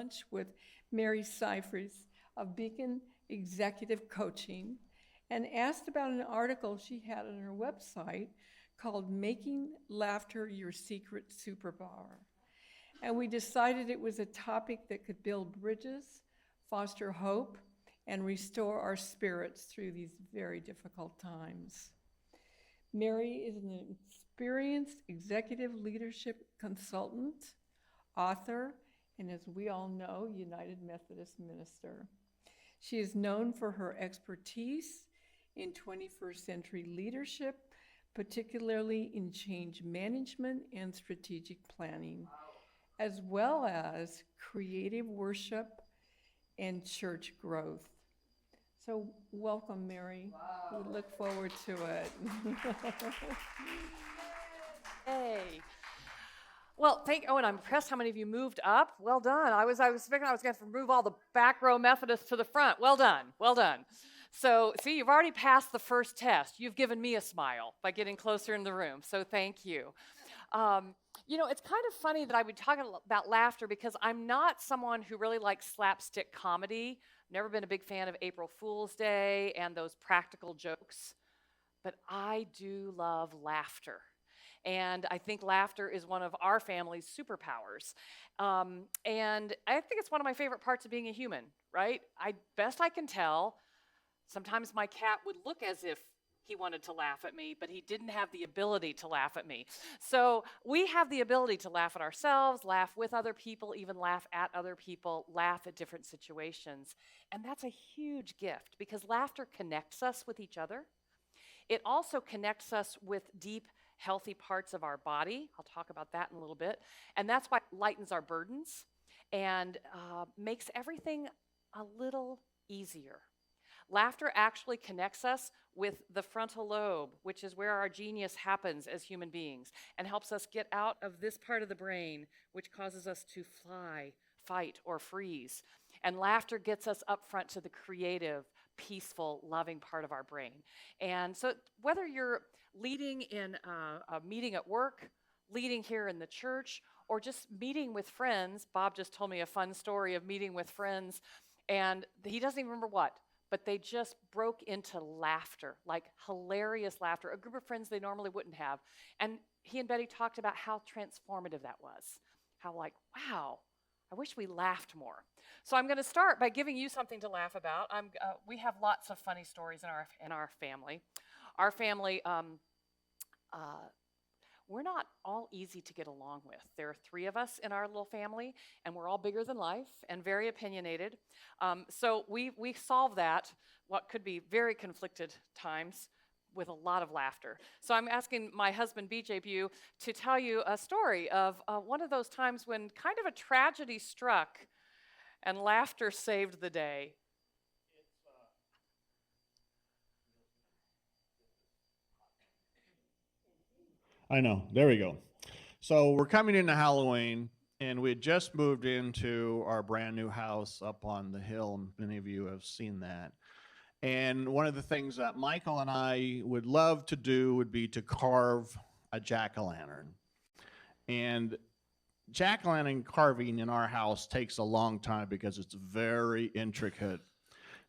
lunch with Mary Scifres of Beacon Executive Coaching and asked about an article she had on her website called Making Laughter Your Secret Superpower. And we decided it was a topic that could build bridges, foster hope, and restore our spirits through these very difficult times. Mary is an experienced executive leadership consultant, author, and as we all know, United Methodist minister. She is known for her expertise in 21st century leadership, particularly in change management and strategic planning, as well as creative worship and church growth. So welcome, Mary. Wow. We look forward to it. Hey. Well, and I'm impressed how many of you moved up. Well done. I was figuring I was going to move all the back row Methodists to the front. Well done. Well done. So, see, you've already passed the first test. You've given me a smile by getting closer in the room. So thank you. It's kind of funny that I would talk about laughter because I'm not someone who really likes slapstick comedy. Never been a big fan of April Fool's Day and those practical jokes, but I do love laughter. And I think laughter is one of our family's superpowers. And I think it's one of my favorite parts of being a human, right? Best I can tell, sometimes my cat would look as if he wanted to laugh at me, but he didn't have the ability to laugh at me. So we have the ability to laugh at ourselves, laugh with other people, even laugh at other people, laugh at different situations. And that's a huge gift because laughter connects us with each other. It also connects us with deep, healthy parts of our body. I'll talk about that in a little bit. And that's why it lightens our burdens and makes everything a little easier. Laughter actually connects us with the frontal lobe, which is where our genius happens as human beings, and helps us get out of this part of the brain, which causes us to fly, fight, or freeze. And laughter gets us up front to the creative, peaceful, loving part of our brain. And so whether you're leading in a meeting at work, leading here in the church, or just meeting with friends, Bob just told me a fun story of meeting with friends, and he doesn't even remember what, but they just broke into laughter, like hilarious laughter, a group of friends they normally wouldn't have. And he and Betty talked about how transformative that was, how like, wow, I wish we laughed more. So I'm going to start by giving you something to laugh about. We have lots of funny stories in our family. Our family, we're not all easy to get along with. There are 3 of us in our little family, and we're all bigger than life and very opinionated. So we solve that, what could be very conflicted times, with a lot of laughter. So I'm asking my husband, BJ Bew, to tell you a story of one of those times when kind of a tragedy struck and laughter saved the day. I know. There we go. So we're coming into Halloween, and we had just moved into our brand new house up on the hill. Many of you have seen that. And one of the things that Michael and I would love to do would be to carve a jack-o'-lantern. And jack-o'-lantern carving in our house takes a long time because it's very intricate.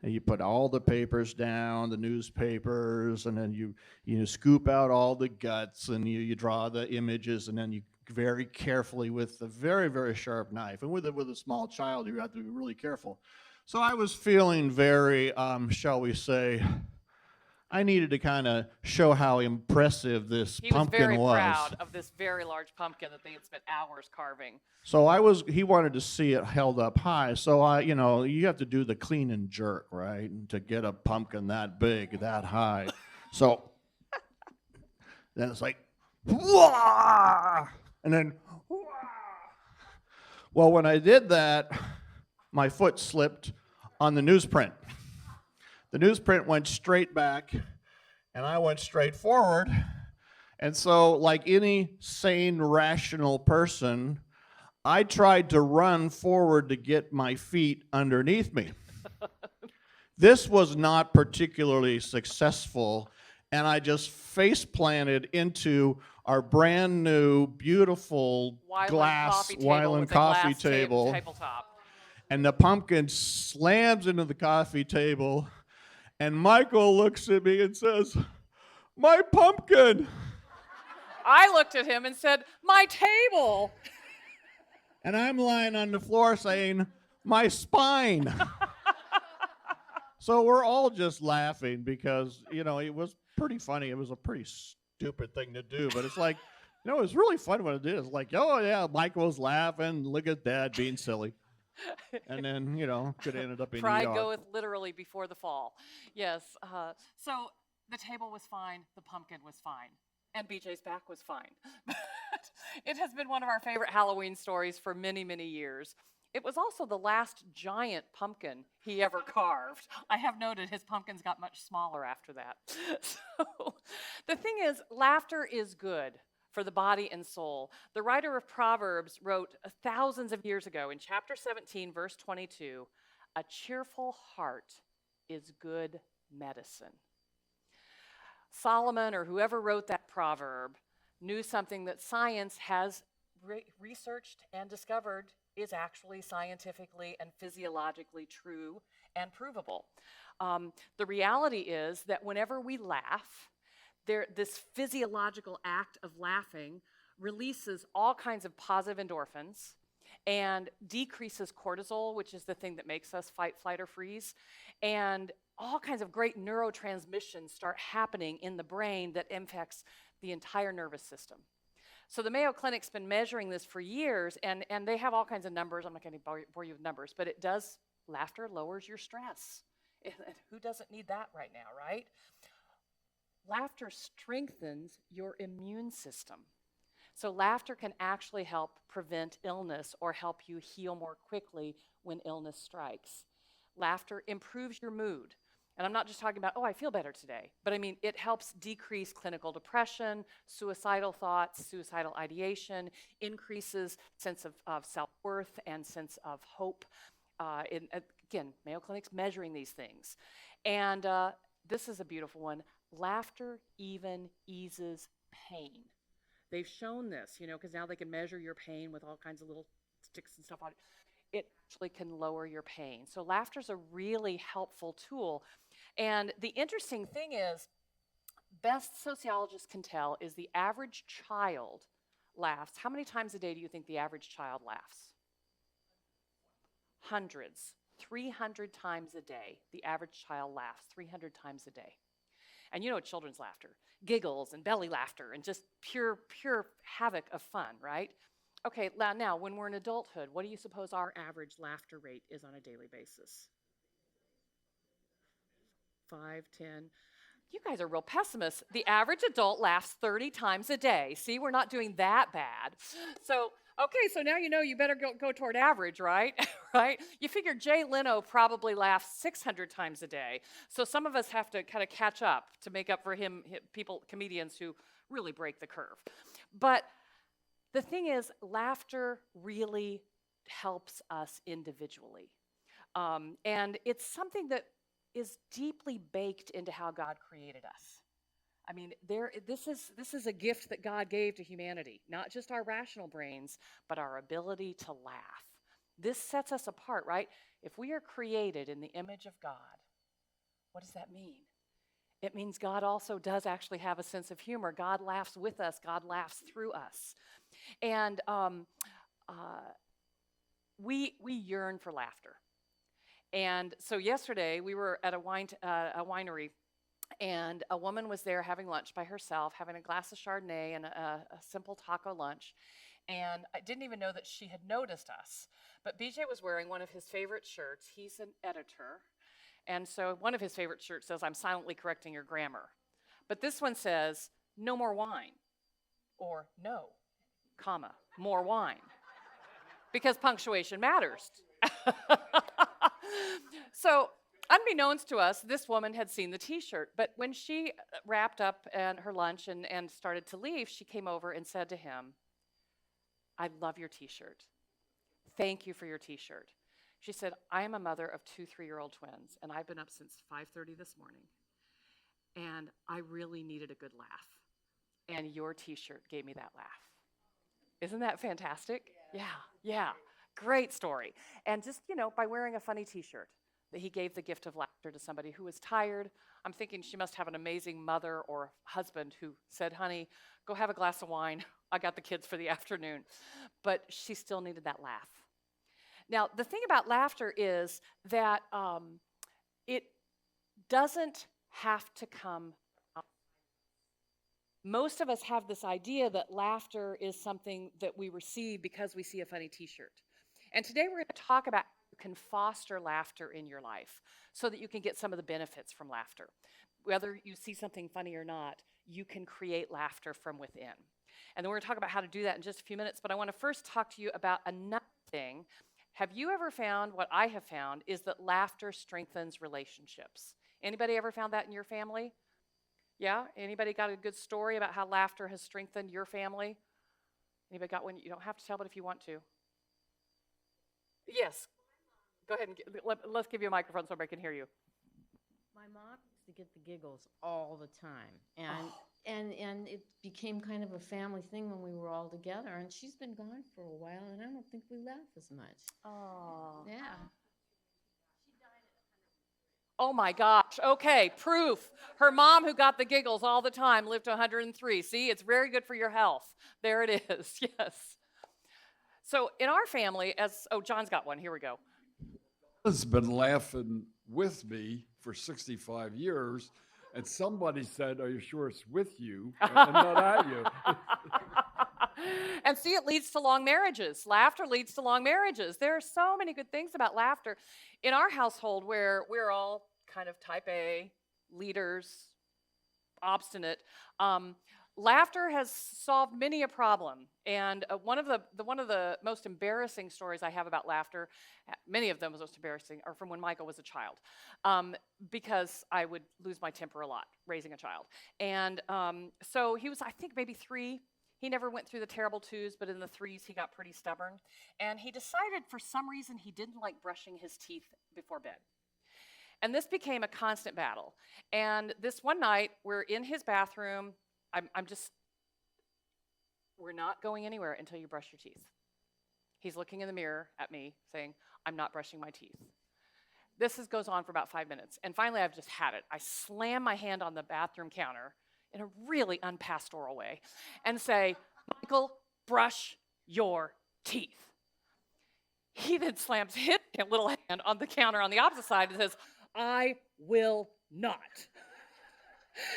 And you put all the papers down, the newspapers, and then you scoop out all the guts, and you draw the images, and then you very carefully with a very, very sharp knife. And with a small child, you have to be really careful. So I was feeling very, shall we say, I needed to kind of show how impressive this pumpkin was. He was very proud of this very large pumpkin that they had spent hours carving. So he wanted to see it held up high. So you have to do the clean and jerk, right? To get a pumpkin that big, that high. So then it's like, wah! And then, wah! Well, when I did that, my foot slipped on the newsprint. The newsprint went straight back, and I went straight forward. And so, like any sane, rational person, I tried to run forward to get my feet underneath me. This was not particularly successful, and I just face planted into our brand new, beautiful glass Weiland coffee table. Tabletop. and the pumpkin slams into the coffee table, and Michael looks at me and says, "My pumpkin." I looked at him and said, "My table." And I'm lying on the floor saying, "My spine." So we're all just laughing because, it was pretty funny. It was a pretty stupid thing to do, but it's like, it was really fun when it did. It's like, oh yeah, Michael's laughing. Look at Dad being silly. And then, could have ended up in Pride ER. goeth literally before the fall. Yes. So the table was fine. The pumpkin was fine. And BJ's back was fine. But it has been one of our favorite Halloween stories for many, many years. It was also the last giant pumpkin he ever carved. I have noted his pumpkins got much smaller after that. So the thing is, laughter is good for the body and soul. The writer of Proverbs wrote thousands of years ago in chapter 17, verse 22, "A cheerful heart is good medicine." Solomon, or whoever wrote that proverb, knew something that science has researched and discovered is actually scientifically and physiologically true and provable. The reality is that whenever we laugh, this physiological act of laughing releases all kinds of positive endorphins and decreases cortisol, which is the thing that makes us fight, flight, or freeze. And all kinds of great neurotransmissions start happening in the brain that impacts the entire nervous system. So the Mayo Clinic's been measuring this for years, and they have all kinds of numbers. I'm not going to bore you with numbers, but laughter lowers your stress. Who doesn't need that right now, right? Laughter strengthens your immune system. So laughter can actually help prevent illness or help you heal more quickly when illness strikes. Laughter improves your mood. And I'm not just talking about, oh, I feel better today, but I mean, it helps decrease clinical depression, suicidal thoughts, suicidal ideation, increases sense of self-worth and sense of hope. Again, Mayo Clinic's measuring these things. And this is a beautiful one. Laughter even eases pain. They've shown this, because now they can measure your pain with all kinds of little sticks and stuff on it. It actually can lower your pain. So laughter is a really helpful tool. And the interesting thing is, best sociologists can tell is the average child laughs. How many times a day do you think the average child laughs? Hundreds. 300 times a day. The average child laughs 300 times a day. And children's laughter, giggles and belly laughter and just pure havoc of fun, right? Okay, now when we're in adulthood, what do you suppose our average laughter rate is on a daily basis? 5, 10. You guys are real pessimists. The average adult laughs 30 times a day. See, we're not doing that bad. So now you better go toward average, right? Right? You figure Jay Leno probably laughs 600 times a day. So some of us have to kind of catch up to make up for comedians who really break the curve. But the thing is, laughter really helps us individually. And it's something that is deeply baked into how God created us. I mean, this is a gift that God gave to humanity, not just our rational brains, but our ability to laugh. This sets us apart, right? If we are created in the image of God, what does that mean? It means God also does actually have a sense of humor. God laughs with us. God laughs through us. And we yearn for laughter. And so yesterday we were at a winery, and a woman was there having lunch by herself, having a glass of Chardonnay and a simple taco lunch. And I didn't even know that she had noticed us. But BJ was wearing one of his favorite shirts. He's an editor. And so one of his favorite shirts says, "I'm silently correcting your grammar." But this one says, "No more wine," or "No, comma, more wine," because punctuation matters. So unbeknownst to us, this woman had seen the T-shirt. But when she wrapped up her lunch and started to leave, she came over and said to him, "I love your T-shirt. Thank you for your T-shirt." She said, "I am a mother of 2 3-year-old twins, and I've been up since 5:30 this morning, and I really needed a good laugh, and your T-shirt gave me that laugh." Isn't that fantastic? Yeah. Great story. And just, by wearing a funny t-shirt, that he gave the gift of laughter to somebody who was tired. I'm thinking she must have an amazing mother or husband who said, honey, go have a glass of wine. I got the kids for the afternoon. But she still needed that laugh. Now, the thing about laughter is that it doesn't have to come. Most of us have this idea that laughter is something that we receive because we see a funny t-shirt. And today we're going to talk about how you can foster laughter in your life so that you can get some of the benefits from laughter. Whether you see something funny or not, you can create laughter from within. And then we're going to talk about how to do that in just a few minutes, but I want to first talk to you about another thing. Have you ever found, what I have found, is that laughter strengthens relationships? Anybody ever found that in your family? Yeah? Anybody got a good story about how laughter has strengthened your family? Anybody got one? You don't have to tell, but if you want to. Yes. Go ahead and let's give you a microphone so everybody can hear you. My mom used to get the giggles all the time, and it became kind of a family thing when we were all together. And she's been gone for a while, and I don't think we laugh as much. Oh. Yeah. Oh my gosh. Okay, proof. Her mom, who got the giggles all the time, lived to 103. See, it's very good for your health. There it is. Yes. So in our family, John's got one. Here we go. Has been laughing with me for 65 years, and somebody said, "Are you sure it's with you and not at you?" And see, it leads to long marriages. Laughter leads to long marriages. There are so many good things about laughter. In our household, where we're all kind of type A, leaders, obstinate, laughter has solved many a problem. And one of the most embarrassing stories I have about laughter, many of them was most embarrassing, are from when Michael was a child, because I would lose my temper a lot raising a child. And so he was, I think, maybe 3. He never went through the terrible 2s, but in the 3s, he got pretty stubborn. And he decided for some reason he didn't like brushing his teeth before bed. And this became a constant battle. And this one night, we're in his bathroom. We're not going anywhere until you brush your teeth. He's looking in the mirror at me saying, I'm not brushing my teeth. This goes on for about 5 minutes. And finally, I've just had it. I slam my hand on the bathroom counter in a really unpastoral way and say, Michael, brush your teeth. He then slams his little hand on the counter on the opposite side and says, I will not.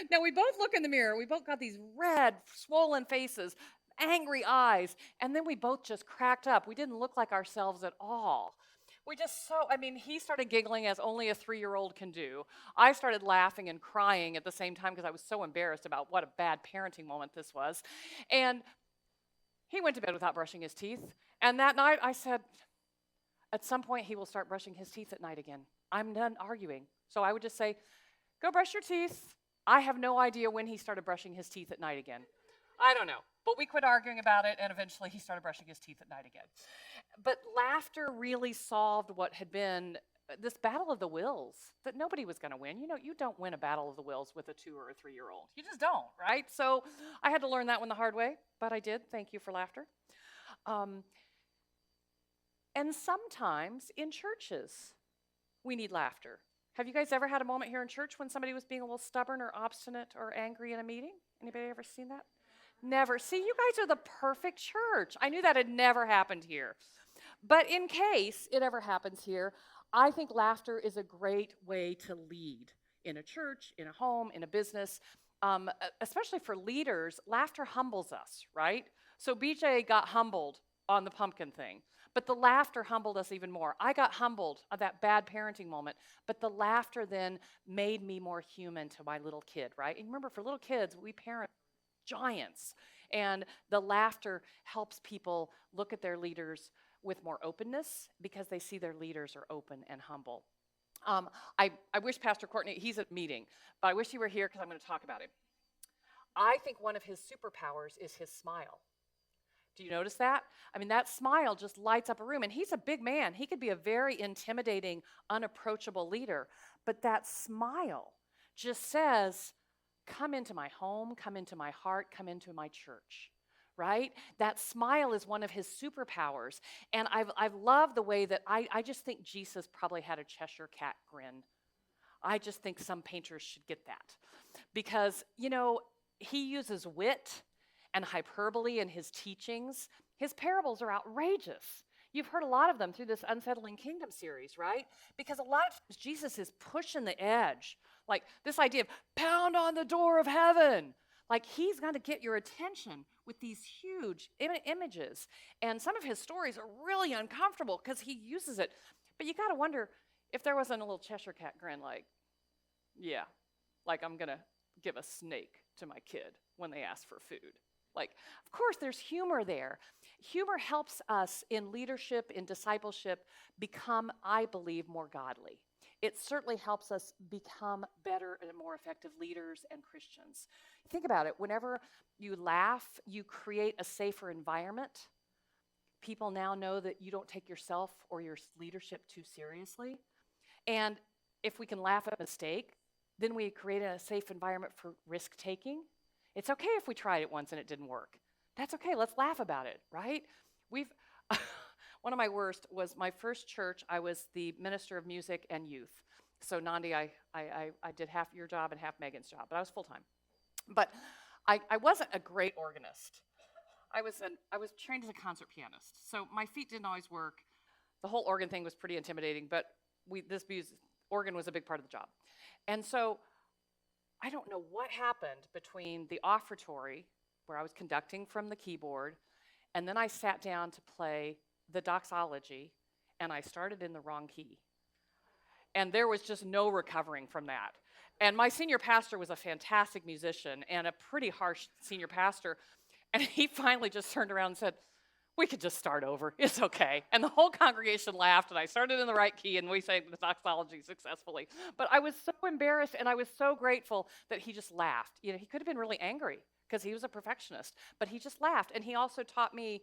Now, we both look in the mirror. We both got these red, swollen faces, angry eyes, and then we both just cracked up. We didn't look like ourselves at all. He started giggling as only a 3-year-old can do. I started laughing and crying at the same time because I was so embarrassed about what a bad parenting moment this was. And he went to bed without brushing his teeth. And that night I said, at some point he will start brushing his teeth at night again. I'm done arguing. So I would just say, go brush your teeth. I have no idea when he started brushing his teeth at night again. I don't know. But we quit arguing about it, and eventually he started brushing his teeth at night again. But laughter really solved what had been this battle of the wills that nobody was going to win. You don't win a battle of the wills with a 2 or a 3-year-old. You just don't, right? So I had to learn that one the hard way, but I did. Thank you for laughter. And sometimes in churches, we need laughter. Have you guys ever had a moment here in church when somebody was being a little stubborn or obstinate or angry in a meeting? Anybody ever seen that? Never. See, you guys are the perfect church. I knew that had never happened here. But in case it ever happens here, I think laughter is a great way to lead in a church, in a home, in a business. Especially for leaders, laughter humbles us, right? So BJ got humbled on the pumpkin thing, but the laughter humbled us even more. I got humbled at that bad parenting moment, but the laughter then made me more human to my little kid, right? And remember, for little kids, we parent giants, and the laughter helps people look at their leaders with more openness because they see their leaders are open and humble. I wish Pastor Courtney, he's at a meeting, but I wish he were here because I'm going to talk about him. I think one of his superpowers is his smile. Do you notice that? That smile just lights up a room, and he's a big man. He could be a very intimidating, unapproachable leader, but that smile just says, come into my home, come into my heart, come into my church, right? That smile is one of his superpowers. And I've loved the way that I just think Jesus probably had a Cheshire cat grin. I just think some painters should get that. Because, he uses wit and hyperbole in his teachings. His parables are outrageous. You've heard a lot of them through this Unsettling Kingdom series, right? Because a lot of times Jesus is pushing the edge. Like this idea of pound on the door of heaven. Like he's going to get your attention with these huge images. And some of his stories are really uncomfortable because he uses it. But you got to wonder if there wasn't a little Cheshire cat grin like, yeah, like I'm going to give a snake to my kid when they ask for food. Like, of course, there's humor there. Humor helps us in leadership, in discipleship, become, I believe, more godly. It certainly helps us become better and more effective leaders and Christians. Think about it. Whenever you laugh, you create a safer environment. People now know that you don't take yourself or your leadership too seriously. And if we can laugh at a mistake, then we create a safe environment for risk-taking. It's okay if we tried it once and it didn't work. That's okay. Let's laugh about it, right? One of my worst was my first church. I was the minister of music and youth. So Nandi, I did half your job and half Megan's job, but I was full-time. But I wasn't a great organist. I was trained as a concert pianist, so my feet didn't always work. The whole organ thing was pretty intimidating, but organ was a big part of the job. And so I don't know what happened between the offertory, where I was conducting from the keyboard, and then I sat down to play the doxology, and I started in the wrong key. And there was just no recovering from that. And my senior pastor was a fantastic musician and a pretty harsh senior pastor, and he finally just turned around and said, we could just start over. It's okay. And the whole congregation laughed, and I started in the right key, and we sang the doxology successfully. But I was so embarrassed, and I was so grateful that he just laughed. He could have been really angry because he was a perfectionist, but he just laughed. And he also taught me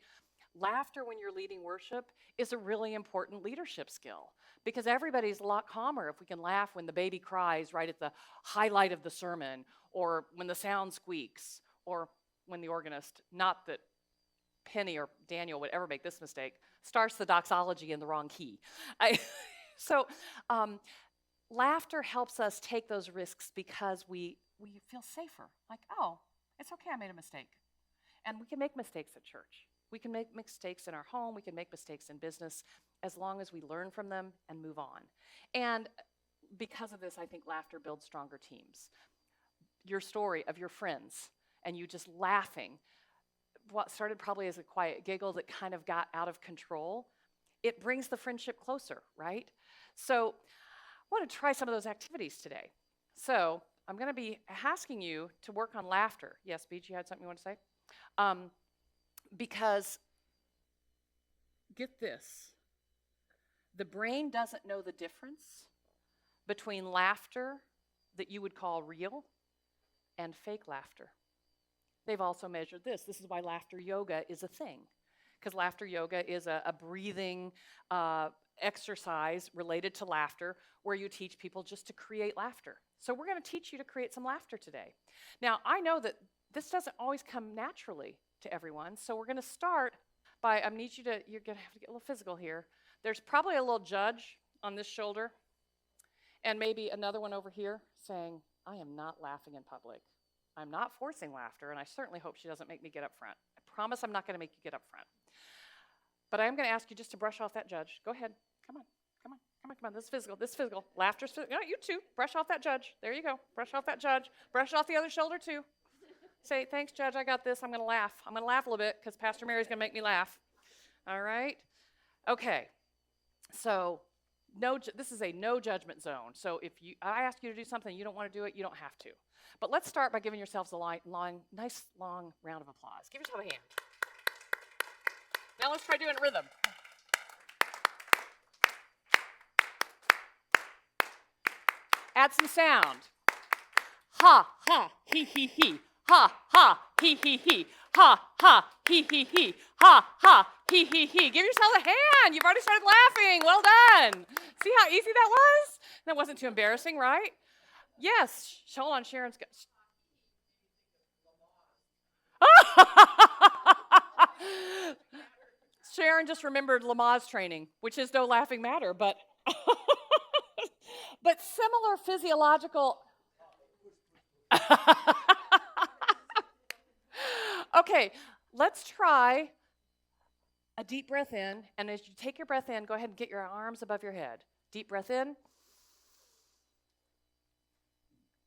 laughter when you're leading worship is a really important leadership skill because everybody's a lot calmer if we can laugh when the baby cries right at the highlight of the sermon or when the sound squeaks or when the organist, not that Penny or Daniel would ever make this mistake, starts the doxology in the wrong key. So laughter helps us take those risks because we feel safer. Like, oh, it's okay, I made a mistake. And we can make mistakes at church. We can make mistakes in our home. We can make mistakes in business as long as we learn from them and move on. And because of this, I think laughter builds stronger teams. Your story of your friends and you just laughing, what started probably as a quiet giggle that kind of got out of control, it brings the friendship closer, right? So I want to try some of those activities today. So I'm going to be asking you to work on laughter. Yes, Beach, you had something you want to say? Because, get this, the brain doesn't know the difference between laughter that you would call real and fake laughter. They've also measured this. This is why laughter yoga is a thing, because laughter yoga is a breathing exercise related to laughter where you teach people just to create laughter. So we're going to teach you to create some laughter today. Now, I know that this doesn't always come naturally to everyone, so we're going to start by, you're going to have to get a little physical here. There's probably a little judge on this shoulder and maybe another one over here saying, I am not laughing in public. I'm not forcing laughter, and I certainly hope she doesn't make me get up front. I promise I'm not going to make you get up front. But I am going to ask you just to brush off that judge. Go ahead. Come on. This is physical. Laughter's physical. No, you too. Brush off that judge. There you go. Brush off that judge. Brush off the other shoulder too. Say, thanks, Judge, I got this. I'm going to laugh. I'm going to laugh a little bit because Pastor Mary's going to make me laugh. All right? Okay. So this is a no judgment zone. So if I ask you to do something and you don't want to do it, you don't have to. But let's start by giving yourselves a nice long round of applause. Give yourself a hand. Now let's try doing rhythm. Add some sound. Ha, ha, he, he. Ha, ha, he, he. Ha, ha, he, he. Ha, ha, he, he. Give yourself a hand. You've already started laughing. Well done. See how easy that was? That wasn't too embarrassing, right? Yes. Hold on, Sharon's got. Sharon just remembered Lamaze training, which is no laughing matter, but but similar physiological. Okay, let's try a deep breath in, and as you take your breath in, go ahead and get your arms above your head. Deep breath in.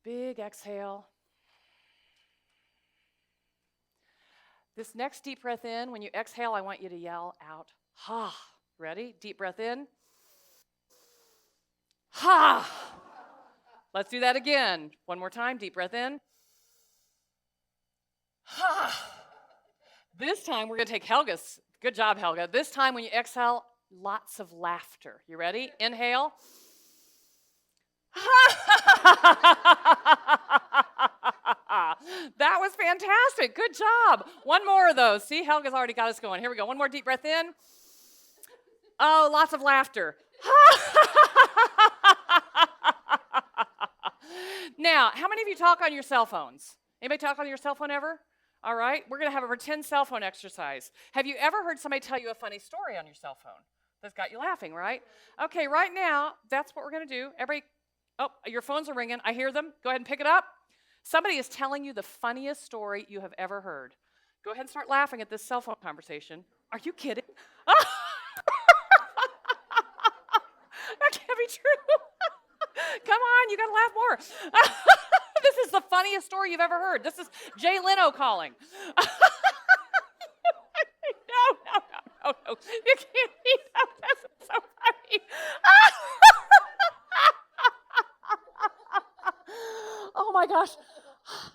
Big exhale. This next deep breath in, when you exhale, I want you to yell out, ha. Ready? Deep breath in. Ha. Let's do that again. One more time. Deep breath in. Ha. This time, we're going to take Helga's. Good job, Helga. This time, when you exhale, lots of laughter. You ready? Inhale. That was fantastic. Good job. One more of those. See, Helga's already got us going. Here we go. One more deep breath in. Oh, lots of laughter. Now, how many of you talk on your cell phones? Anybody talk on your cell phone ever? All right. We're going to have a pretend cell phone exercise. Have you ever heard somebody tell you a funny story on your cell phone that's got you laughing, right? Okay, right now, that's what we're going to do. Everybody, oh, your phones are ringing. I hear them. Go ahead and pick it up. Somebody is telling you the funniest story you have ever heard. Go ahead and start laughing at this cell phone conversation. Are you kidding? That can't be true. Come on, you got to laugh more. This is the funniest story you've ever heard. This is Jay Leno calling. No. You can't eat that. This is so funny. Oh my gosh.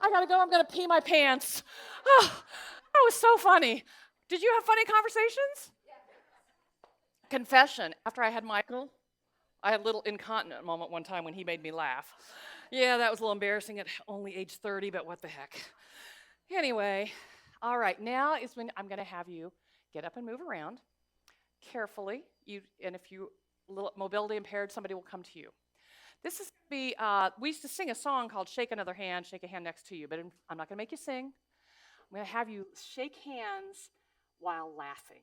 I got to go. I'm going to pee my pants. Oh, that was so funny. Did you have funny conversations? Confession. After I had Michael, I had a little incontinent moment one time when he made me laugh. Yeah, that was a little embarrassing at only age 30, but what the heck. Anyway, all right, now is when I'm going to have you get up and move around carefully. And if you're a little mobility impaired, somebody will come to you. This is we used to sing a song called Shake Another Hand, Shake a Hand Next to You, but I'm not going to make you sing. I'm going to have you shake hands while laughing.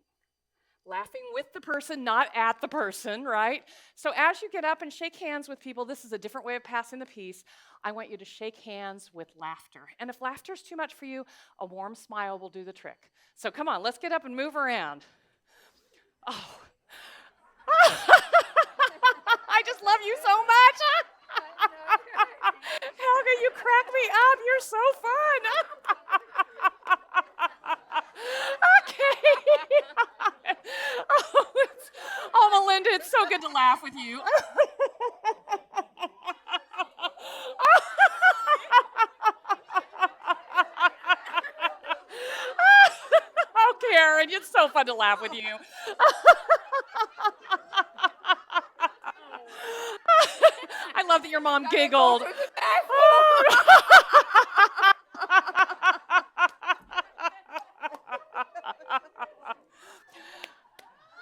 Laughing with the person, not at the person, right? So as you get up and shake hands with people, this is a different way of passing the peace. I want you to shake hands with laughter. And if laughter is too much for you, a warm smile will do the trick. So come on, let's get up and move around. Oh. I just love you so much. Helga, you crack me up. You're so fun. Okay. Oh, Melinda, it's so good to laugh with you. Oh, Karen, it's so fun to laugh with you. I love that your mom giggled.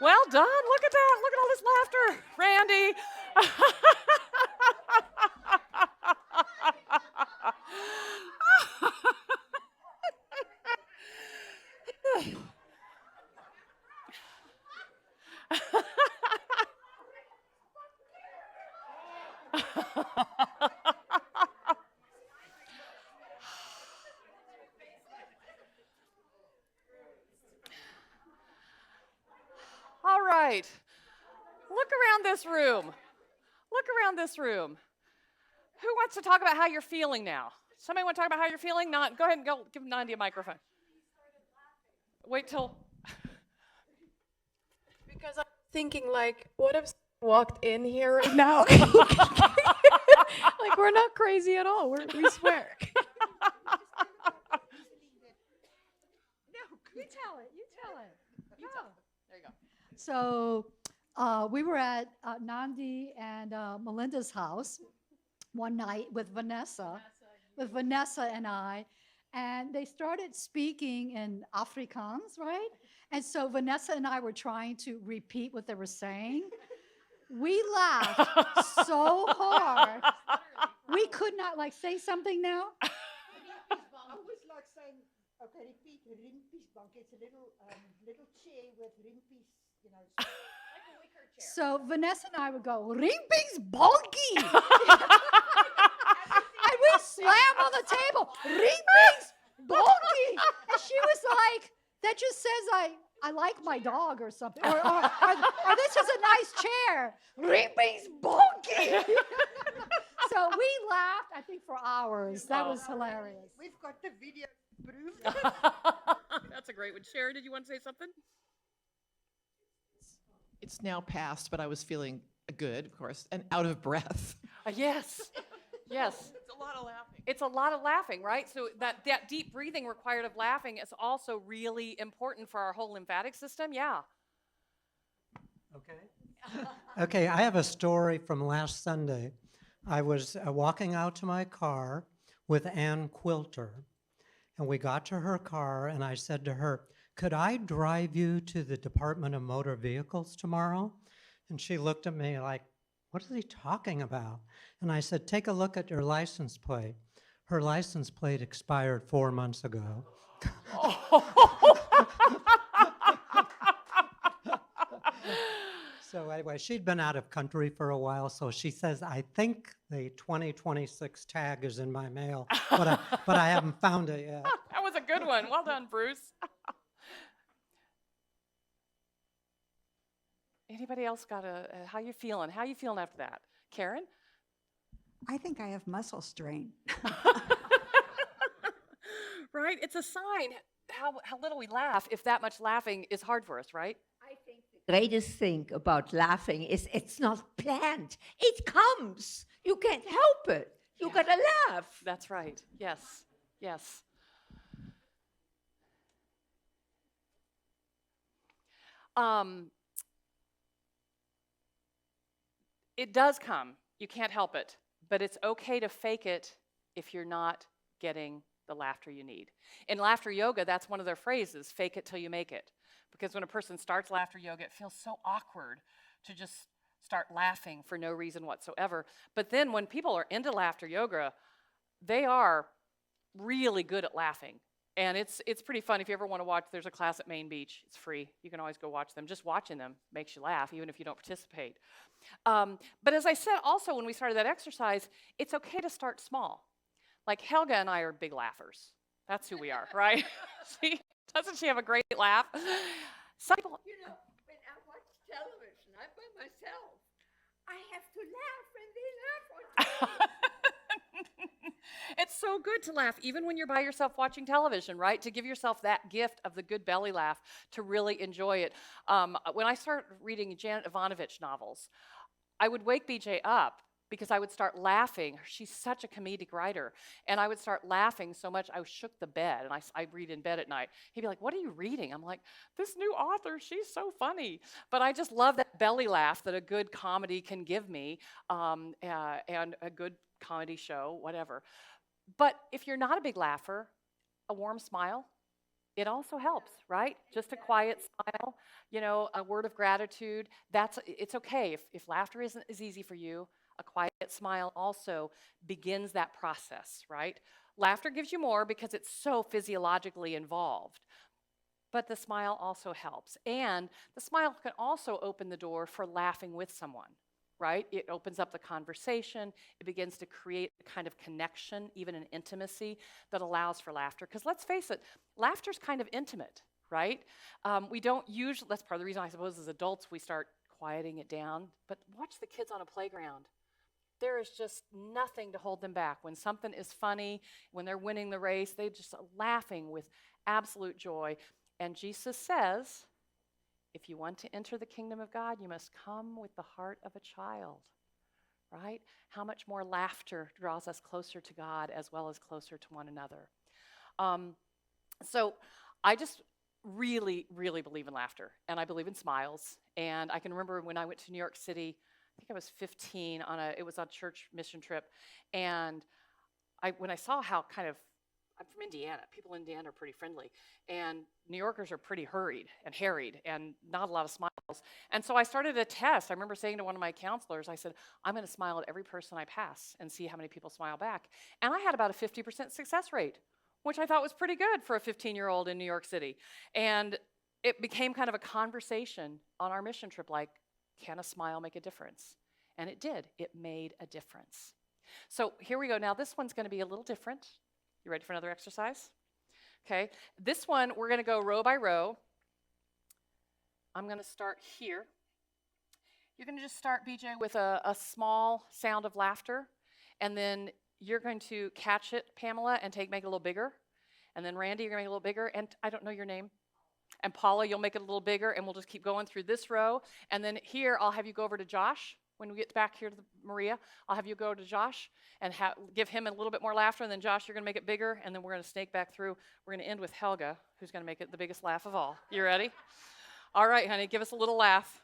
Well done. Look at that. Look at all this laughter, Randy. All right. Look around this room. Look around this room. Who wants to talk about how you're feeling now? Somebody want to talk about how you're feeling? Go ahead and go give Nandi a microphone. Wait till. Because I'm thinking, like, what if someone walked in here right now? Like, we're not crazy at all. We swear. You tell it. There you go. So we were at Nandi and Melinda's house one night with Vanessa and I, and they started speaking in Afrikaans, right? And so Vanessa and I were trying to repeat what they were saying. We laughed so hard. We could not, like, say something now. Okay, repeat. Rimpies bank. It's a little chair with rimpies, you know. So Vanessa and I would go, Rimping's bonky. And we slam on the table, Rimping's bonky. And she was like, that just says I like my dog or something. Or this is a nice chair. Rimping's bonky. So we laughed, I think, for hours. That was hilarious. We've got the video proof. That's a great one. Sharon, did you want to say something? It's now past, but I was feeling good, of course, and out of breath. Yes. Yes. It's a lot of laughing. It's a lot of laughing, right? So that deep breathing required of laughing is also really important for our whole lymphatic system. Yeah. Okay. Okay, I have a story from last Sunday. I was walking out to my car with Ann Quilter, and we got to her car, and I said to her, could I drive you to the Department of Motor Vehicles tomorrow? And she looked at me like, what is he talking about? And I said, take a look at your license plate. Her license plate expired 4 months ago. So anyway, she'd been out of country for a while, so she says, I think the 2026 tag is in my mail, but I haven't found it yet. That was a good one. Well done, Bruce. Anybody else got how you feeling? How you feeling after that? Karen? I think I have muscle strain. Right? It's a sign how little we laugh if that much laughing is hard for us, right? I think the greatest thing about laughing is it's not planned. It comes. You can't help it. You gotta laugh. That's right. Yes. Yes. It does come. You can't help it. But it's okay to fake it if you're not getting the laughter you need. In laughter yoga, that's one of their phrases, fake it till you make it. Because when a person starts laughter yoga, it feels so awkward to just start laughing for no reason whatsoever. But then when people are into laughter yoga, they are really good at laughing. And it's pretty fun. If you ever want to watch, there's a class at Main Beach. It's free. You can always go watch them. Just watching them makes you laugh, even if you don't participate. But as I said also when we started that exercise, it's okay to start small. Like Helga and I are big laughers. That's who we are, right? Doesn't she have a great laugh? Some people, You know, when I watch television, I'm by myself. I have to laugh and they laugh on it's so good to laugh, even when you're by yourself watching television, right? To give yourself that gift of the good belly laugh, to really enjoy it. When I started reading Janet Ivanovich novels, I would wake BJ up because I would start laughing. She's such a comedic writer. And I would start laughing so much I shook the bed, and I read in bed at night. He'd be like, what are you reading? I'm like, this new author, she's so funny. But I just love that belly laugh that a good comedy can give me, and a good comedy show, whatever. But if you're not a big laugher, a warm smile, it also helps, right? Just a quiet smile, you know, a word of gratitude. It's okay. If laughter isn't as easy for you, a quiet smile also begins that process, right? Laughter gives you more because it's so physiologically involved. But the smile also helps. And the smile can also open the door for laughing with someone, right? It opens up the conversation. It begins to create a kind of connection, even an intimacy that allows for laughter. Because let's face it, laughter's kind of intimate, right? We don't usually, that's part of the reason I suppose as adults we start quieting it down. But watch the kids on a playground. There is just nothing to hold them back. When something is funny, when they're winning the race, they're just laughing with absolute joy. And Jesus says, if you want to enter the kingdom of God, you must come with the heart of a child, right? How much more laughter draws us closer to God as well as closer to one another. So I just really, really believe in laughter, and I believe in smiles. And I can remember when I went to New York City, I think I was 15, it was on a church mission trip, and when I saw how I'm from Indiana. People in Indiana are pretty friendly. And New Yorkers are pretty hurried and harried and not a lot of smiles. And so I started a test. I remember saying to one of my counselors, I said, I'm going to smile at every person I pass and see how many people smile back. And I had about a 50% success rate. which I thought was pretty good for a 15-year-old in New York City. And it became kind of a conversation on our mission trip, like, can a smile make a difference? And it did. It made a difference. So here we go. Now this one's going to be a little different. You ready for another exercise? Okay. This one, we're going to go row by row. I'm going to start here. You're going to just start, BJ, with a small sound of laughter, and then you're going to catch it, Pamela, and make it a little bigger. And then Randy, you're going to make it a little bigger. And I don't know your name. And Paula, you'll make it a little bigger, and we'll just keep going through this row. And then here, I'll have you go over to Josh. When we get back here to Maria, I'll have you go to Josh and give him a little bit more laughter. And then Josh, you're going to make it bigger, and then we're going to snake back through. We're going to end with Helga, who's going to make it the biggest laugh of all. You ready? All right, honey, give us a little laugh.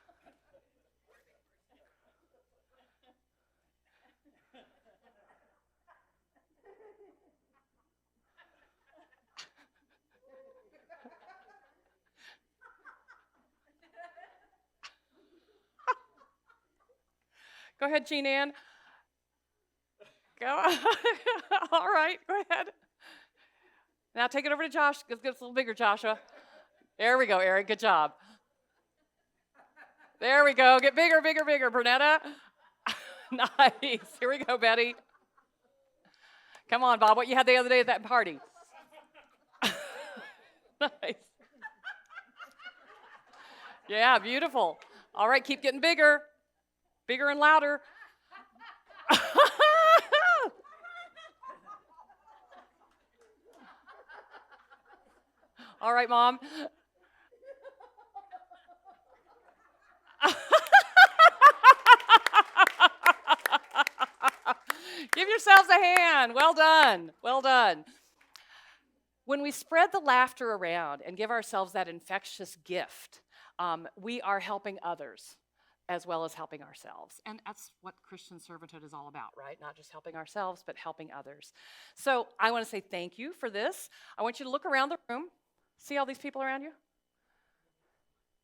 Go ahead, Jean Ann. Go. All right, go ahead. Now take it over to Josh. Let's get a little bigger, Joshua. There we go, Eric. Good job. There we go. Get bigger, bigger, bigger, Bernetta. Nice. Here we go, Betty. Come on, Bob. What you had the other day at that party? Nice. Yeah, beautiful. All right, keep getting bigger. Bigger and louder. All right, Mom. Give yourselves a hand. Well done. Well done. When we spread the laughter around and give ourselves that infectious gift, we are helping others as well as helping ourselves. And that's what Christian servanthood is all about, right? Not just helping ourselves, but helping others. So I want to say thank you for this. I want you to look around the room. See all these people around you?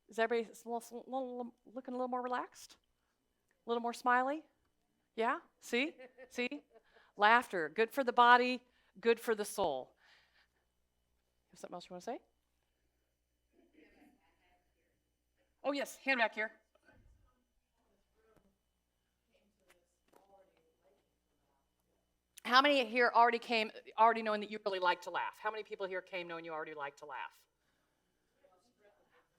Is everybody looking a little more relaxed? A little more smiley? Yeah? See? See? Laughter, good for the body, good for the soul. Have something else you want to say? Oh, yes, hand back here. How many here already knowing that you really like to laugh? How many people here came knowing you already like to laugh?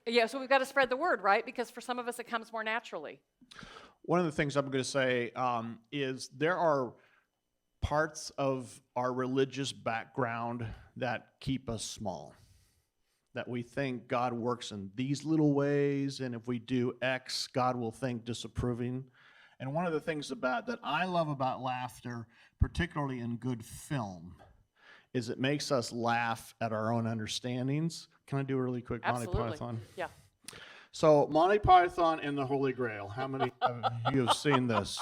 Yeah, so we've got to spread the word, right? Because for some of us, it comes more naturally. One of the things I'm going to say is there are parts of our religious background that keep us small, that we think God works in these little ways, and if we do X, God will think disapproving. And one of the things that I love about laughter, particularly in good film, is it makes us laugh at our own understandings. Can I do a really quick Absolutely. Monty Python? Yeah. So Monty Python and the Holy Grail. How many of you have seen this?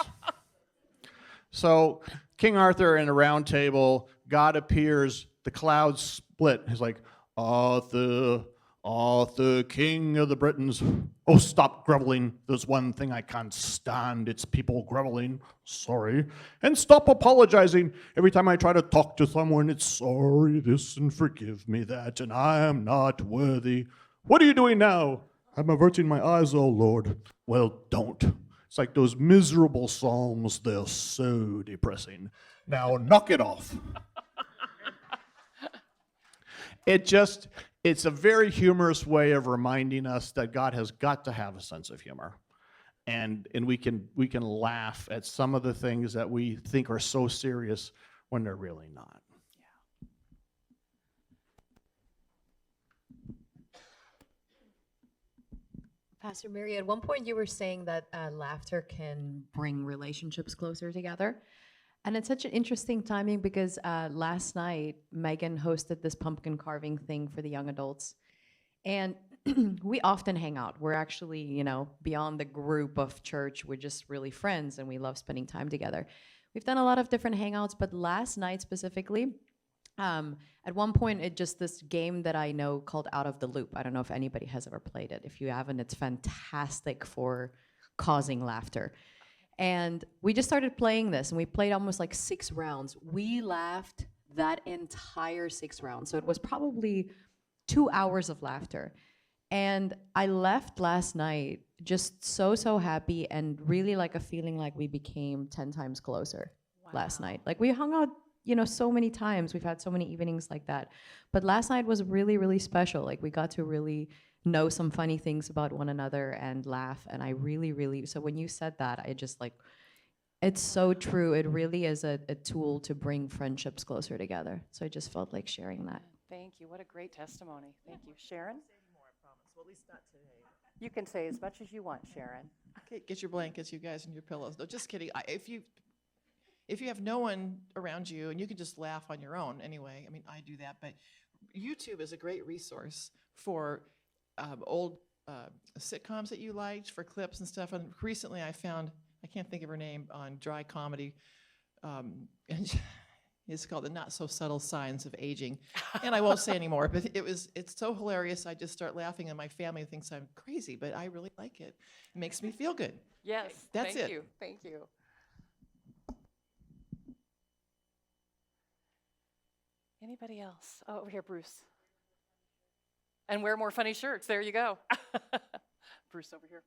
So King Arthur in a round table, God appears, the clouds split. He's like, Arthur, Arthur, king of the Britons. Oh, stop groveling. There's one thing I can't stand. It's people groveling. Sorry. And stop apologizing. Every time I try to talk to someone, it's sorry this and forgive me that, and I am not worthy. What are you doing now? I'm averting my eyes, oh Lord. Well, don't. It's like those miserable psalms. They're so depressing. Now knock it off. It's a very humorous way of reminding us that God has got to have a sense of humor. And we can laugh at some of the things that we think are so serious when they're really not. Pastor Mary, at one point you were saying that laughter can bring relationships closer together. And it's such an interesting timing because last night, Megan hosted this pumpkin carving thing for the young adults. And we often hang out. We're actually, beyond the group of church, we're just really friends and we love spending time together. We've done a lot of different hangouts, but last night specifically, at one point, this game that I know called Out of the Loop. I don't know if anybody has ever played it. If you haven't, it's fantastic for causing laughter. And we just started playing this, and we played almost like 6 rounds. We laughed that entire 6 rounds. So it was probably 2 hours of laughter. And I left last night just so happy and really like a feeling like we became 10 times closer last night. Like we hung out, so many times. We've had so many evenings like that. But last night was really, really special. Like we got to really know some funny things about one another and laugh. And I really, really, so when you said that, I just like, it's so true. It really is a tool to bring friendships closer together. So I just felt like sharing that. Thank you. What a great testimony. Thank you. Sharon? Well, at least not today. You can say as much as you want, Sharon. Okay, get your blankets, you guys, and your pillows. No, just kidding. If you have no one around you, and you can just laugh on your own anyway. I mean, I do that, but YouTube is a great resource for old sitcoms that you liked, for clips and stuff. And recently, I found, I can't think of her name, on Dry Comedy, and it's called The Not So Subtle Signs of Aging. And I won't say anymore, but it's so hilarious. I just start laughing, and my family thinks I'm crazy, but I really like it. It makes me feel good. Yes. That's thank it. you. Thank you. Anybody else? Oh, over here, Bruce. And wear more funny shirts. There you go. Bruce over here.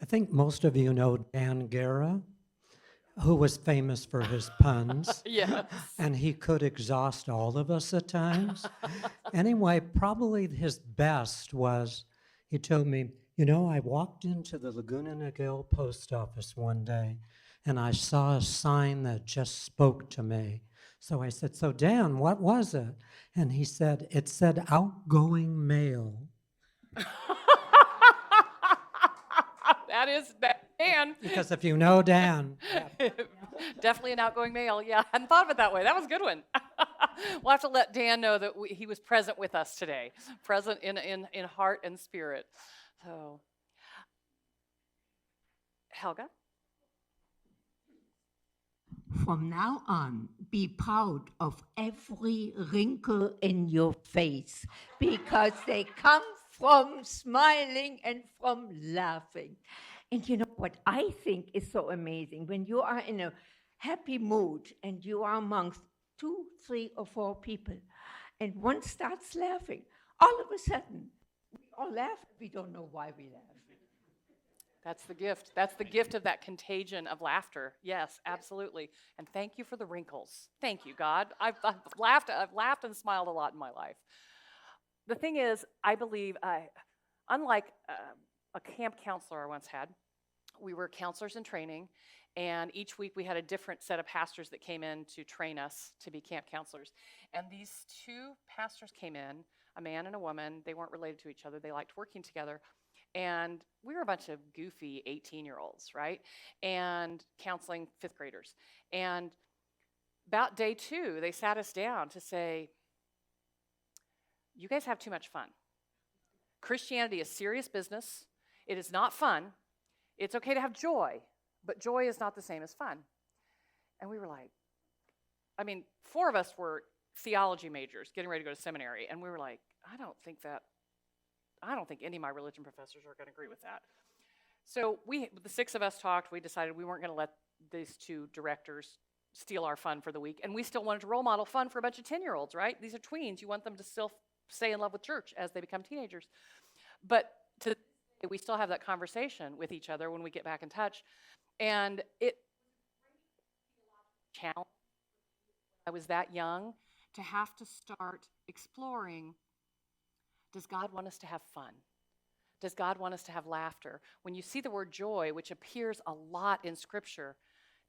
I think most of you know Dan Guerra, who was famous for his puns. Yes. And he could exhaust all of us at times. Anyway, probably his best was, he told me, I walked into the Laguna Niguel post office one day and I saw a sign that just spoke to me. So I said, so Dan, what was it? And he said, it said outgoing mail. That is Dan. Because if you know Dan. Definitely an outgoing male. Yeah, I hadn't thought of it that way. That was a good one. We'll have to let Dan know that he was present with us today, present in heart and spirit. So, Helga? From now on, be proud of every wrinkle in your face because they come from smiling and from laughing. And you know what I think is so amazing? When you are in a happy mood and you are amongst 2, 3, or 4 people, and one starts laughing, all of a sudden, we all laugh. We don't know why we laugh. That's the gift. That's the gift of that contagion of laughter. Yes, absolutely. And thank you for the wrinkles. Thank you, God. I've laughed and smiled a lot in my life. The thing is, I believe, unlike a camp counselor I once had, we were counselors in training, and each week we had a different set of pastors that came in to train us to be camp counselors. And these 2 pastors came in, a man and a woman. They weren't related to each other. They liked working together. And we were a bunch of goofy 18-year-olds, right? And counseling 5th graders. And about day 2, they sat us down to say, you guys have too much fun. Christianity is serious business. It is not fun. It's okay to have joy, but joy is not the same as fun. And we were like, 4 of us were theology majors getting ready to go to seminary. And we were like, I don't think any of my religion professors are going to agree with that. So the 6 of us talked. We decided we weren't going to let these 2 directors steal our fun for the week. And we still wanted to role model fun for a bunch of 10-year-olds, right? These are tweens. You want them to still stay in love with church as they become teenagers. But we still have that conversation with each other when we get back in touch. And it challenged. I was that young to have to start exploring, does God want us to have fun? Does God want us to have laughter? When you see the word joy, which appears a lot in Scripture,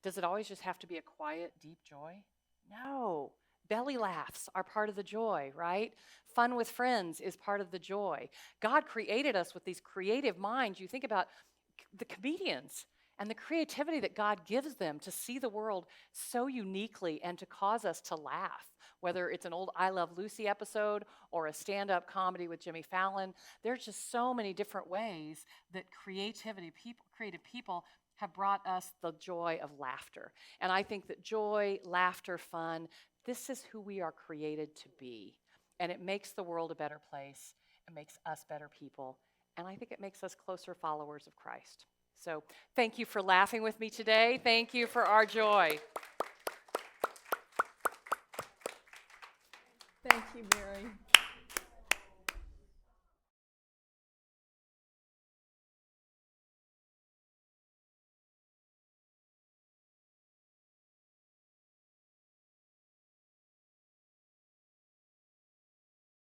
does it always just have to be a quiet, deep joy? No. Belly laughs are part of the joy, right? Fun with friends is part of the joy. God created us with these creative minds. You think about the comedians and the creativity that God gives them to see the world so uniquely and to cause us to laugh, whether it's an old I Love Lucy episode or a stand-up comedy with Jimmy Fallon. There's just so many different ways that creative people have brought us the joy of laughter. And I think that joy, laughter, fun, this is who we are created to be. And it makes the world a better place. It makes us better people. And I think it makes us closer followers of Christ. So thank you for laughing with me today. Thank you for our joy. Thank you, Mary.